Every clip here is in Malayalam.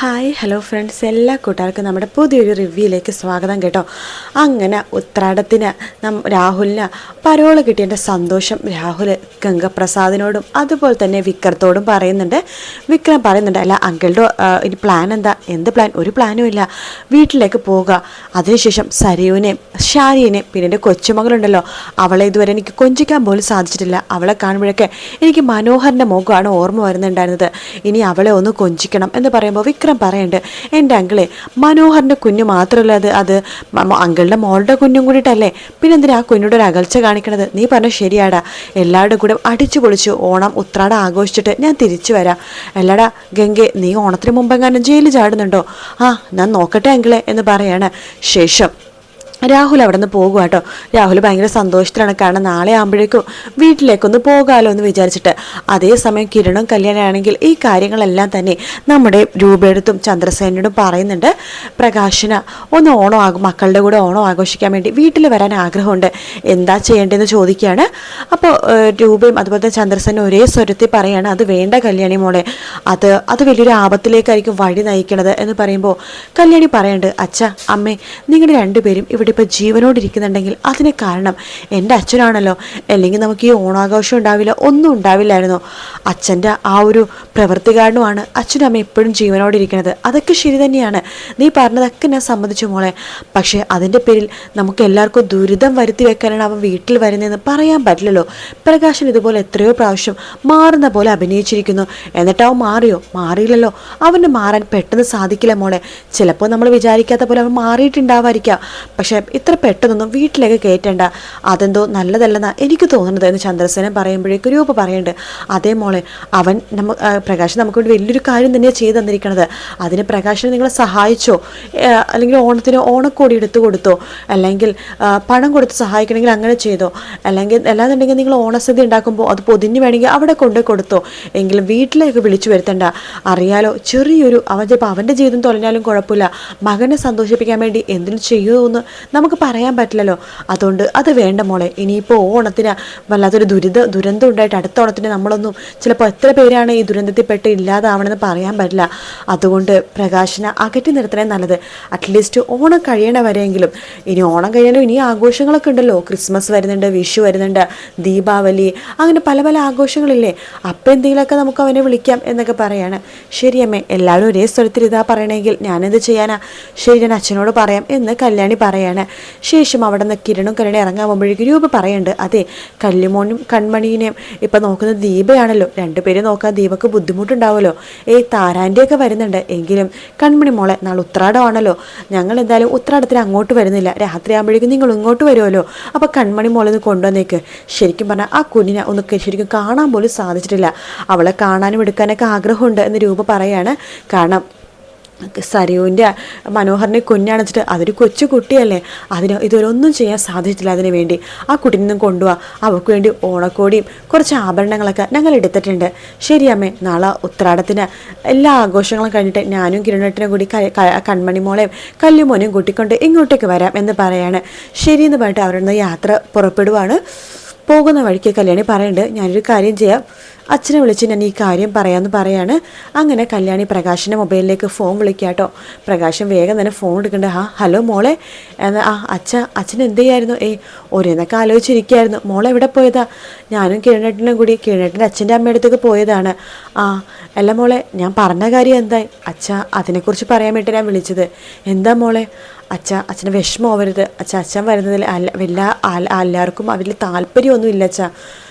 ഹായ് ഹലോ ഫ്രണ്ട്സ്, എല്ലാ കൂട്ടുകാർക്കും നമ്മുടെ പുതിയൊരു റിവ്യൂയിലേക്ക് സ്വാഗതം കേട്ടോ. അങ്ങനെ ഉത്രാടത്തിന് രാഹുലിന് പരോള് കിട്ടിയതിൻ്റെ സന്തോഷം രാഹുൽ ഗംഗപ്രസാദിനോടും അതുപോലെ തന്നെ വിക്രത്തോടും പറയുന്നുണ്ട്. വിക്രം പറയുന്നുണ്ട്, അല്ല അങ്കിളുടെ ഇനി പ്ലാൻ എന്താ? എന്ത് പ്ലാൻ? ഒരു പ്ലാനും ഇല്ല, വീട്ടിലേക്ക് പോവുക. അതിനുശേഷം സരയുവിനെയും ഷാരിയെയും പിന്നെ എൻ്റെ കൊച്ചുമകളുണ്ടല്ലോ, അവളെ ഇതുവരെ എനിക്ക് കൊഞ്ചിക്കാൻ പോലും സാധിച്ചിട്ടില്ല. അവളെ കാണുമ്പോഴൊക്കെ എനിക്ക് മനോഹറിൻ്റെ മുഖമാണ് ഓർമ്മ വരുന്നുണ്ടായിരുന്നത്. ഇനി അവളെ ഒന്ന് കൊഞ്ചിക്കണം എന്ന് പറയുമ്പോൾ വിക്രം പറയുന്നുണ്ട്, എൻ്റെ അങ്കിളെ മനോഹറിൻ്റെ കുഞ്ഞ് മാത്രമല്ല അത് അങ്കിളുടെ മോളുടെ കുഞ്ഞും കൂടിയിട്ടല്ലേ, പിന്നെ എന്തിനാ ആ കുഞ്ഞിയുടെ ഒരു അകൽച്ച കാണിക്കണത്? നീ പറഞ്ഞ ശരിയാടാ, എല്ലാവരുടെ കൂടെ അടിച്ചു പൊളിച്ചു ഓണം ഉത്രാടം ആഘോഷിച്ചിട്ട് ഞാൻ തിരിച്ചു വരാം. അല്ലടാ ഗംഗെ, നീ ഓണത്തിന് മുമ്പെങ്ങാനും ജയിലിൽ ചാടുന്നുണ്ടോ? ആ ഞാൻ നോക്കട്ടെ അങ്കിളെ എന്ന് പറയാണ്. ശേഷം രാഹുൽ അവിടെ നിന്ന് പോകുക കേട്ടോ. രാഹുൽ ഭയങ്കര സന്തോഷത്തിലാണ്, കാരണം നാളെ ആകുമ്പോഴേക്കും വീട്ടിലേക്കൊന്ന് പോകാമല്ലോ എന്ന് വിചാരിച്ചിട്ട്. അതേസമയം കിരണും കല്യാണമാണെങ്കിൽ ഈ കാര്യങ്ങളെല്ലാം തന്നെ നമ്മുടെ രൂപയെടുത്തും ചന്ദ്രസേനയോടും പറയുന്നുണ്ട്. പ്രകാശന് ഒന്ന് മക്കളുടെ കൂടെ ഓണം ആഘോഷിക്കാൻ വേണ്ടി വീട്ടിൽ വരാൻ ആഗ്രഹമുണ്ട്, എന്താ ചെയ്യേണ്ടതെന്ന് ചോദിക്കുകയാണ്. അപ്പോൾ രൂപയും അതുപോലെ തന്നെ ചന്ദ്രസേന ഒരേ സ്വരത്തിൽ പറയാണ്, അത് വേണ്ട കല്യാണി മോളെ, അത് വലിയൊരു ആപത്തിലേക്കായിരിക്കും വഴി നയിക്കണത് എന്ന് പറയുമ്പോൾ കല്യാണി പറയുന്നുണ്ട്, അച്ഛ അമ്മേ, നിങ്ങൾ രണ്ടുപേരും ഇവിടെ ഇപ്പോൾ ജീവനോടിരിക്കുന്നുണ്ടെങ്കിൽ അതിന് കാരണം എൻ്റെ അച്ഛനാണല്ലോ, അല്ലെങ്കിൽ നമുക്ക് ഈ ഓണാഘോഷം ഉണ്ടാവില്ല, ഒന്നും ഉണ്ടാവില്ലായിരുന്നോ. അച്ഛൻ്റെ ആ ഒരു പ്രവൃത്തി കാരണമാണ് അച്ഛനും അമ്മ എപ്പോഴും ജീവനോടിരിക്കുന്നത്. അതൊക്കെ ശരി തന്നെയാണ്, നീ പറഞ്ഞതൊക്കെ ഞാൻ സമ്മതിച്ചു മോളെ. പക്ഷേ അതിൻ്റെ പേരിൽ നമുക്ക് എല്ലാവർക്കും ദുരിതം വരുത്തി വെക്കാനാണ് അവൻ വീട്ടിൽ വരുന്നതെന്ന് പറയാൻ പറ്റില്ലല്ലോ. പ്രകാശൻ ഇതുപോലെ എത്രയോ പ്രാവശ്യം മാറുന്ന പോലെ അഭിനയിച്ചിരിക്കുന്നു, എന്നിട്ട് അവൻ മാറിയില്ലല്ലോ. അവന് മാറാൻ പെട്ടെന്ന് സാധിക്കില്ല മോളെ. ചിലപ്പോൾ നമ്മൾ വിചാരിക്കാത്ത പോലെ അവൻ മാറിയിട്ടുണ്ടാവാതിരിക്കാം, പക്ഷെ ഇത്ര പെട്ടെന്നൊന്നും വീട്ടിലേക്ക് കയറ്റേണ്ട, അതെന്തോ നല്ലതല്ലെന്നാണ് എനിക്ക് തോന്നുന്നത് എന്ന് ചന്ദ്രസേനൻ പറയുമ്പോഴേക്കും രൂപ പറയുന്നുണ്ട്, അതേ മോളെ, അവൻ പ്രകാശൻ നമുക്ക് വേണ്ടി വലിയൊരു കാര്യം തന്നെയാണ് ചെയ്തു തന്നിരിക്കണത്. അതിന് പ്രകാശനെ നിങ്ങളെ സഹായിച്ചോ, അല്ലെങ്കിൽ ഓണത്തിന് ഓണക്കോടി എടുത്തു കൊടുത്തോ, അല്ലെങ്കിൽ പണം കൊടുത്ത് സഹായിക്കണമെങ്കിൽ അങ്ങനെ ചെയ്തോ, അല്ലെങ്കിൽ അല്ലാന്നുണ്ടെങ്കിൽ നിങ്ങൾ ഓണസദ്യ ഉണ്ടാക്കുമ്പോൾ അത് പൊതിഞ്ഞ് വേണമെങ്കിൽ അവിടെ കൊണ്ടുപോയി കൊടുത്തോ, എങ്കിലും വീട്ടിലേക്ക് വിളിച്ചു വരുത്തണ്ട. അറിയാലോ, ചെറിയൊരു അവൻ്റെ ജീവിതം തൊലഞ്ഞാലും കുഴപ്പമില്ല, മകനെ സന്തോഷിപ്പിക്കാൻ വേണ്ടി എന്തിനും ചെയ്യുമെന്ന് നമുക്ക് പറയാൻ പറ്റില്ലല്ലോ. അതുകൊണ്ട് അത് വേണ്ട മോളെ. ഇനിയിപ്പോൾ ഓണത്തിന് വല്ലാത്തൊരു ദുരന്തം ഉണ്ടായിട്ട് അടുത്ത ഓണത്തിന് നമ്മളൊന്നും ചിലപ്പോൾ എത്ര പേരാണ് ഈ ദുരന്തത്തിൽപ്പെട്ട് ഇല്ലാതാവണമെന്ന് പറയാൻ പറ്റില്ല. അതുകൊണ്ട് പ്രകാശനെ അകറ്റി നിർത്തണേ നല്ലത്. അറ്റ്ലീസ്റ്റ് ഓണം കഴിയണ വരെയെങ്കിലും. ഇനി ഓണം കഴിയാനും ഇനി ആഘോഷങ്ങളൊക്കെ ഉണ്ടല്ലോ, ക്രിസ്മസ് വരുന്നുണ്ട്, വിഷു വരുന്നുണ്ട്, ദീപാവലി, അങ്ങനെ പല പല ആഘോഷങ്ങളില്ലേ. അപ്പം എന്തെങ്കിലുമൊക്കെ നമുക്ക് അവനെ വിളിക്കാം എന്നൊക്കെ പറയാണ്. ശരിയമ്മേ, എല്ലാവരും ഒരേ സ്ഥലത്തിൽ ഇതാ പറയണമെങ്കിൽ ഞാനെന്ത് ചെയ്യാനാ? ശരി, ഞാൻ അച്ഛനോട് പറയാം എന്ന് കല്യാണി പറയാണ്. ശേഷം അവിടെ നിന്ന് കിരണും കല്യാണി ഇറങ്ങാൻ പോകുമ്പോഴേക്കും രൂപ പറയുന്നുണ്ട്, അതെ കല്ലുമോനും കൺമണീനെയും ഇപ്പം നോക്കുന്നത് ദീപയാണല്ലോ, രണ്ടുപേരും നോക്കാൻ ദീപക്ക് ബുദ്ധിമുട്ടുണ്ടാവുമല്ലോ. താരാൻ്റെയൊക്കെ വരുന്നുണ്ട്, എങ്കിലും കൺമണി മോളെ നാളെ ഉത്രാടമാണല്ലോ, ഞങ്ങൾ എന്തായാലും ഉത്രാടത്തിന് അങ്ങോട്ട് വരുന്നില്ല, രാത്രി ആകുമ്പോഴേക്കും നിങ്ങൾ ഇങ്ങോട്ട് വരുമല്ലോ, അപ്പോൾ കൺമണി മോളെ ഒന്ന് കൊണ്ടുവന്നേക്ക്. ശരിക്കും പറഞ്ഞാൽ ആ കുഞ്ഞിനെ ഒന്ന് ശരിക്കും കാണാൻ പോലും സാധിച്ചിട്ടില്ല, അവളെ കാണാനും എടുക്കാനൊക്കെ ആഗ്രഹമുണ്ട് എന്ന് രൂപ പറയാണ്. കാരണം സരയുവിൻ്റെ മനോഹറിനെ കുഞ്ഞാണിച്ചിട്ട് അതൊരു കൊച്ചു കുട്ടിയല്ലേ, അതിന് ഇതുവരൊന്നും ചെയ്യാൻ സാധിച്ചിട്ടില്ല. അതിന് വേണ്ടി ആ കുട്ടീനെ നിന്നും കൊണ്ടുപോവാ, അവൾക്ക് വേണ്ടി ഓണക്കോടിയും കുറച്ച് ആഭരണങ്ങളൊക്കെ ഞങ്ങൾ എടുത്തിട്ടുണ്ട്. ശരിയമ്മേ, നാളെ ഉത്രാടത്തിന് എല്ലാ ആഘോഷങ്ങളും കഴിഞ്ഞിട്ട് ഞാനും കിരണേട്ടനും കൂടി കൺമണി മോളെയും കല്ലുമോനെയും കൂട്ടിക്കൊണ്ട് ഇങ്ങോട്ടേക്ക് വരാം എന്ന് പറയാണ്. ശരിയെന്ന് പറഞ്ഞിട്ട് അവരുടെ നിന്ന് യാത്ര പുറപ്പെടുവാണ്. പോകുന്ന വഴിക്ക് കല്യാണി പറയുന്നുണ്ട്, ഞാനൊരു കാര്യം ചെയ്യാം, അച്ഛനെ വിളിച്ച് ഞാൻ ഈ കാര്യം പറയാമെന്ന് പറയാണ്. അങ്ങനെ കല്യാണി പ്രകാശിൻ്റെ മൊബൈലിലേക്ക് ഫോൺ വിളിക്കുക കേട്ടോ. പ്രകാശൻ വേഗം തന്നെ ഫോൺ എടുക്കണ്ടേ. ഹലോ മോളെ, അച്ഛൻ എന്ത് ചെയ്യായിരുന്നു? ഒരേന്നൊക്കെ ആലോചിച്ചിരിക്കുകയായിരുന്നു. മോളെ എവിടെ പോയതാ? ഞാനും കിരണേട്ടനും കൂടി കിരണേട്ടൻ്റെ അച്ഛൻ്റെ അമ്മയുടെ അടുത്തേക്ക് പോയതാണ്. അല്ല മോളെ, ഞാൻ പറഞ്ഞ കാര്യം എന്തായി? അതിനെക്കുറിച്ച് പറയാൻ വേണ്ടി ഞാൻ വിളിച്ചത്. എന്താ മോളെ? അച്ഛന് വിഷമമാവരുത്. അച്ഛൻ വരുന്നതിൽ എല്ലാവർക്കും അതിൽ താല്പര്യമൊന്നുമില്ല അച്ഛാ.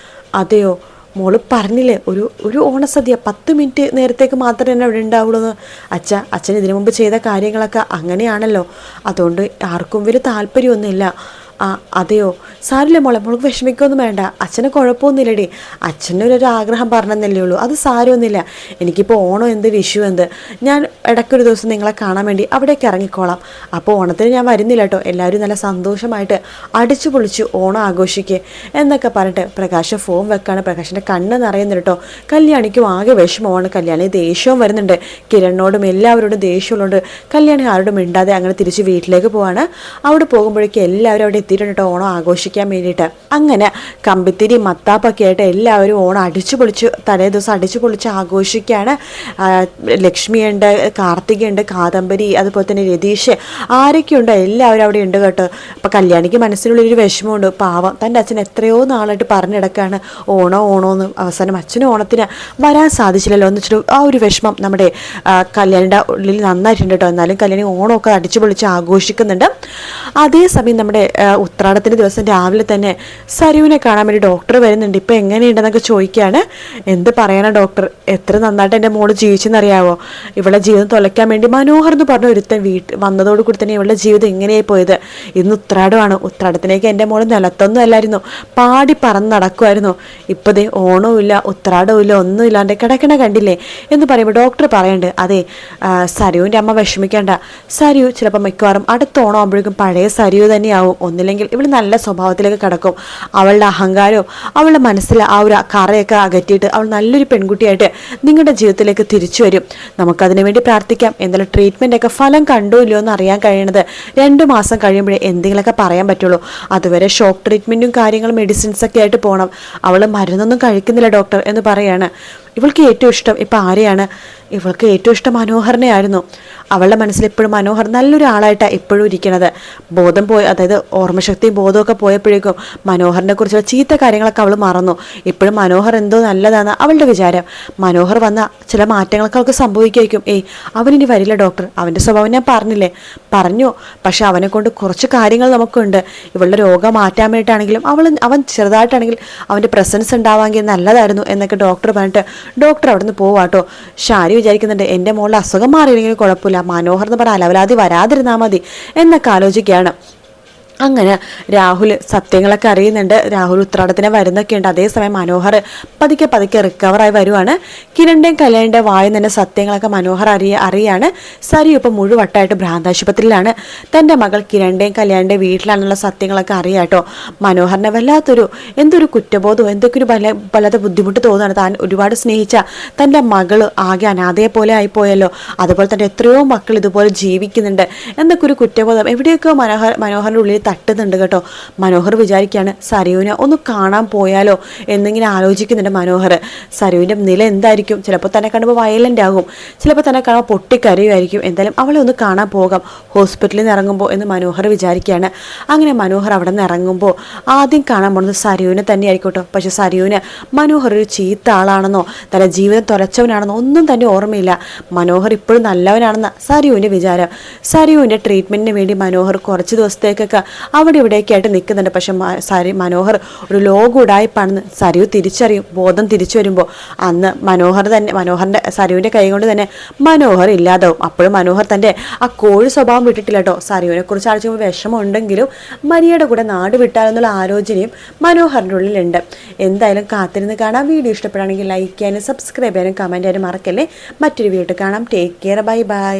അതെയോ? മോള് പറഞ്ഞില്ലേ ഒരു ഓണസദ്യ 10 മിനിറ്റ് നേരത്തേക്ക് മാത്രമേ തന്നെ അവിടെ ഉണ്ടാവുള്ളൂ എന്ന്. അച്ഛൻ ഇതിനു മുമ്പ് ചെയ്ത കാര്യങ്ങളൊക്കെ അങ്ങനെയാണല്ലോ, അതുകൊണ്ട് ആർക്കും വലിയ താല്പര്യമൊന്നുമില്ല. അതെയോ? സാരില്ല മോളെ, മോൾക്ക് വിഷമിക്കൊന്നും വേണ്ട, അച്ഛന് കുഴപ്പമൊന്നുമില്ലടി. അച്ഛനൊരു ആഗ്രഹം പറഞ്ഞെന്നല്ലേ ഉള്ളൂ, അത് സാരമൊന്നുമില്ല. എനിക്കിപ്പോൾ ഓണം എന്ത് വിഷു എന്ത്, ഞാൻ ഇടയ്ക്കൊരു ദിവസം നിങ്ങളെ കാണാൻ വേണ്ടി അവിടേക്ക് ഇറങ്ങിക്കോളാം. അപ്പോൾ ഓണത്തിന് ഞാൻ വരുന്നില്ല കേട്ടോ, എല്ലാവരും നല്ല സന്തോഷമായിട്ട് അടിച്ചു പൊളിച്ച് ഓണം ആഘോഷിക്കുക എന്നൊക്കെ പറഞ്ഞിട്ട് പ്രകാശ് ഫോൺ വെക്കാണ്. പ്രകാശിൻ്റെ കണ്ണ് നിറയുന്നുണ്ട് കേട്ടോ. കല്യാണിക്കും ആകെ വിഷമമാണ്. കല്യാണി ദേഷ്യവും വരുന്നുണ്ട്, കിരണിനോടും എല്ലാവരോടും ദേഷ്യമുള്ളതുകൊണ്ട് കല്യാണി ആരോടും മിണ്ടാതെ അങ്ങനെ തിരിച്ച് വീട്ടിലേക്ക് പോവാണ്. അവിടെ പോകുമ്പോഴേക്കും എല്ലാവരും അവിടെ എത്തിയിട്ടുണ്ട് ഓണം ആഘോഷിക്കാൻ വേണ്ടിയിട്ട്. അങ്ങനെ കമ്പിത്തിരി മത്താപ്പൊക്കെ ആയിട്ട് എല്ലാവരും ഓണം അടിച്ചു പൊളിച്ച് തലേ ദിവസം അടിച്ചു പൊളിച്ച് ആഘോഷിക്കുകയാണ്. ലക്ഷ്മിയുണ്ട്, കാർത്തികയുണ്ട്, കാദംബരി, അതുപോലെ തന്നെ രതീഷ്, ആരൊക്കെയുണ്ട് എല്ലാവരും അവിടെ ഉണ്ട് കേട്ടോ. അപ്പം കല്യാണിക്ക് മനസ്സിനുള്ളൊരു വിഷമമുണ്ട്. പാവം തൻ്റെ അച്ഛൻ എത്രയോ നാളായിട്ട് പറഞ്ഞിടക്കാണ് ഓണമെന്ന്. അവസാനം അച്ഛനും ഓണത്തിന് വരാൻ സാധിച്ചില്ലല്ലോ എന്ന് വെച്ചിട്ട് ആ ഒരു വിഷമം നമ്മുടെ കല്യാണിയുടെ ഉള്ളിൽ നന്നായിട്ടുണ്ട് കേട്ടോ. എന്നാലും കല്യാണി ഓണമൊക്കെ അടിച്ചു പൊളിച്ച് ആഘോഷിക്കുന്നുണ്ട്. അതേസമയം നമ്മുടെ ഉത്രാടത്തിൻ്റെ ദിവസം രാവിലെ തന്നെ സരുവിനെ കാണാൻ വേണ്ടി ഡോക്ടർ വരുന്നുണ്ട്. ഇപ്പം എങ്ങനെയുണ്ടെന്നൊക്കെ ചോദിക്കുകയാണ്. എന്ത് പറയാനാ ഡോക്ടർ, എത്ര നന്നായിട്ട് എൻ്റെ മോള് ജീവിച്ചെന്നറിയാവോ. ഇവളുടെ ജീവിതം തുലയ്ക്കാൻ വേണ്ടി മനോഹർ എന്ന് പറഞ്ഞ ഒരുത്തൻ വന്നതോട് കൂടി തന്നെ ഇവളുടെ ജീവിതം എങ്ങനെയായി പോയത്. ഇന്ന് ഉത്രാടമാണ്. ഉത്രാടത്തിലേക്ക് എൻ്റെ മോള് നിലത്തൊന്നും അല്ലായിരുന്നു, പാടി പറന്ന് നടക്കുമായിരുന്നു. ഇപ്പോൾ ദേ ഓണവും ഇല്ല, ഉത്രാടവും ഇല്ല, ഒന്നും ഇല്ലാണ്ട് കിടക്കണ കണ്ടില്ലേ എന്ന് പറയുമ്പോൾ ഡോക്ടർ പറയുന്നുണ്ട്, അതെ സരുവിൻ്റെ അമ്മ വിഷമിക്കേണ്ട. സരു ചിലപ്പോൾ മിക്കവാറും അടുത്ത ഓണം ആകുമ്പോഴേക്കും പഴയ സരു തന്നെയാവും. ഒന്നില്ലെങ്കിൽ ഇവൾ നല്ല സ്വഭാവത്തിലേക്ക് കിടക്കും. അവളുടെ അഹങ്കാരവും അവളുടെ മനസ്സിൽ ആ ഒരു കറയൊക്കെ അകറ്റിയിട്ട് അവൾ നല്ലൊരു പെൺകുട്ടിയായിട്ട് നിങ്ങളുടെ ജീവിതത്തിലേക്ക് തിരിച്ചു വരും. നമുക്കതിനു വേണ്ടി പ്രാർത്ഥിക്കാം. എന്തായാലും ട്രീറ്റ്മെൻറ്റൊക്കെ ഫലം കണ്ടോ ഇല്ലയോ എന്ന് അറിയാൻ കഴിയണത് 2 മാസം കഴിയുമ്പോഴേ എന്തെങ്കിലുമൊക്കെ പറയാൻ പറ്റുള്ളൂ. അതുവരെ ഷോക്ക് ട്രീറ്റ്മെൻറ്റും കാര്യങ്ങളും മെഡിസിൻസൊക്കെ ആയിട്ട് പോകണം. അവൾ മരുന്നൊന്നും കഴിക്കുന്നില്ല ഡോക്ടർ എന്ന് പറയാണ്. ഇവൾക്ക് ഏറ്റവും ഇഷ്ടം ഇപ്പം ആരെയാണ്? ഇവൾക്ക് ഏറ്റവും ഇഷ്ടം മനോഹറിനെ ആയിരുന്നു. അവളുടെ മനസ്സിൽ എപ്പോഴും മനോഹർ നല്ലൊരാളായിട്ടാണ് എപ്പോഴും ഇരിക്കണത്. ബോധം പോയി, അതായത് ഓർമ്മശക്തിയും ബോധമൊക്കെ പോയപ്പോഴേക്കും മനോഹറിനെ കുറിച്ചുള്ള ചീത്ത കാര്യങ്ങളൊക്കെ അവൾ മറന്നു. ഇപ്പോഴും മനോഹർ എന്തോ നല്ലതാണ് അവളുടെ വിചാരം. മനോഹർ വന്ന ചില മാറ്റങ്ങളൊക്കെ അവൾക്ക് സംഭവിക്കുമായിരിക്കും. അവനിനി വരില്ല ഡോക്ടർ, അവൻ്റെ സ്വഭാവം ഞാൻ പറഞ്ഞു. പക്ഷെ അവനെ കൊണ്ട് കുറച്ച് കാര്യങ്ങൾ നമുക്കുണ്ട്. ഇവളുടെ രോഗം മാറ്റാൻ വേണ്ടിയിട്ടാണെങ്കിലും അവൻ ചെറുതായിട്ടാണെങ്കിൽ അവൻ്റെ പ്രസൻസ് ഉണ്ടാവാമെങ്കിൽ നല്ലതായിരുന്നു എന്നൊക്കെ ഡോക്ടർ പറഞ്ഞിട്ട് ഡോക്ടർ അവിടെ നിന്ന് പോവാട്ടോ. ഷാരി വിചാരിക്കുന്നുണ്ട് എൻ്റെ മോളുടെ അസുഖം മാറിയില്ലെങ്കിലും കുഴപ്പമില്ല, മനോഹർ എന്ന് പറഞ്ഞാൽ അലവലാതി വരാതിരുന്നാൽ മതി എന്നൊക്കെ ആലോചിക്കുകയാണ്. അങ്ങനെ രാഹുൽ സത്യങ്ങളൊക്കെ അറിയുന്നുണ്ട്. രാഹുൽ ഉത്രാടത്തിന് വരുന്നൊക്കെ ഉണ്ട്. അതേസമയം മനോഹർ പതുക്കെ റിക്കവറായി വരുവാണ്. കിരണിൻ്റെയും കല്യാണിൻ്റെ വായിൽ തന്നെ സത്യങ്ങളൊക്കെ മനോഹർ അറിയാണ്. സരി ഇപ്പം മുഴുവട്ടായിട്ട് ഭ്രാന്താശുപത്രിയിലാണ്. തൻ്റെ മകൾ കിരണിൻ്റെയും കല്യാണിൻ്റെ വീട്ടിലാണെന്നുള്ള സത്യങ്ങളൊക്കെ അറിയാട്ടോ. മനോഹറിനെ വല്ലാത്തൊരു എന്തൊരു കുറ്റബോധവും എന്തൊക്കെ ഒരു വല്ലാത്ത ബുദ്ധിമുട്ട് തോന്നുകയാണ്. താൻ ഒരുപാട് സ്നേഹിച്ച തൻ്റെ മകൾ ആകെ അനാഥയെ പോലെ ആയിപ്പോയല്ലോ. അതുപോലെ തന്നെ എത്രയോ മക്കൾ ഇതുപോലെ ജീവിക്കുന്നുണ്ട് എന്നൊക്കെ ഒരു കുറ്റബോധം എവിടെയൊക്കെ മനോഹറിൻ്റെ ഉള്ളിൽ തട്ടുന്നുണ്ട് കേട്ടോ. മനോഹർ വിചാരിക്കുകയാണ് സരുവിനെ ഒന്ന് കാണാൻ പോയാലോ എന്നിങ്ങനെ ആലോചിക്കുന്നുണ്ട് മനോഹർ. സരുവിൻ്റെ നില എന്തായിരിക്കും? ചിലപ്പോൾ തന്നെ കാണുമ്പോൾ വയലൻ്റ് ആകും, ചിലപ്പോൾ തന്നെ കാണുമ്പോൾ പൊട്ടിക്കരയുമായിരിക്കും. എന്തായാലും അവളെ ഒന്ന് കാണാൻ പോകാം ഹോസ്പിറ്റലിൽ നിന്ന് ഇറങ്ങുമ്പോൾ എന്ന് മനോഹർ വിചാരിക്കുകയാണ്. അങ്ങനെ മനോഹർ അവിടെ നിന്ന് ഇറങ്ങുമ്പോൾ ആദ്യം കാണാൻ പോകുന്നത് സരുവിനെ തന്നെ ആയിരിക്കും കേട്ടോ. പക്ഷെ സരുവിന് മനോഹർ ഒരു ചീത്ത ആളാണെന്നോ തൻ്റെ ജീവിതം തുലച്ചവനാണെന്നോ ഒന്നും തന്നെ ഓർമ്മയില്ല. മനോഹർ ഇപ്പോഴും നല്ലവനാണെന്ന സരുവിൻ്റെ വിചാരം. സരുവിൻ്റെ ട്രീറ്റ്മെൻറ്റിന് വേണ്ടി മനോഹർ കുറച്ച് ദിവസത്തേക്കൊക്കെ അവിടെ ഇവിടെയൊക്കെ ആയിട്ട് നിൽക്കുന്നുണ്ട്. പക്ഷെ മനോഹർ ഒരു ലോകം ഉടായ്പാണെന്ന് സരു തിരിച്ചറിയും. ബോധം തിരിച്ചു വരുമ്പോൾ അന്ന് മനോഹറിൻ്റെ സരുവിൻ്റെ കൈ കൊണ്ട് തന്നെ മനോഹർ ഇല്ലാതാവും. അപ്പോഴും മനോഹർ തൻ്റെ ആ കോഴി സ്വഭാവം വിട്ടിട്ടില്ല കേട്ടോ. സരുവിനെ കുറിച്ച് ആലോചിക്കുമ്പോൾ വിഷമമുണ്ടെങ്കിലും മരിയയുടെ കൂടെ നാട് വിട്ടാലെന്നുള്ള ആലോചനയും മനോഹറിൻ്റെ ഉള്ളിലുണ്ട്. എന്തായാലും കാത്തിരുന്ന് കാണാം. വീഡിയോ ഇഷ്ടപ്പെടുകയാണെങ്കിൽ ലൈക്ക് ചെയ്യാനും സബ്സ്ക്രൈബ് ചെയ്യാനും കമൻറ്റ് ചെയ്യാനും മറക്കല്ലേ. മറ്റൊരു വീഡിയോ കാണാം. Take care, bye bye.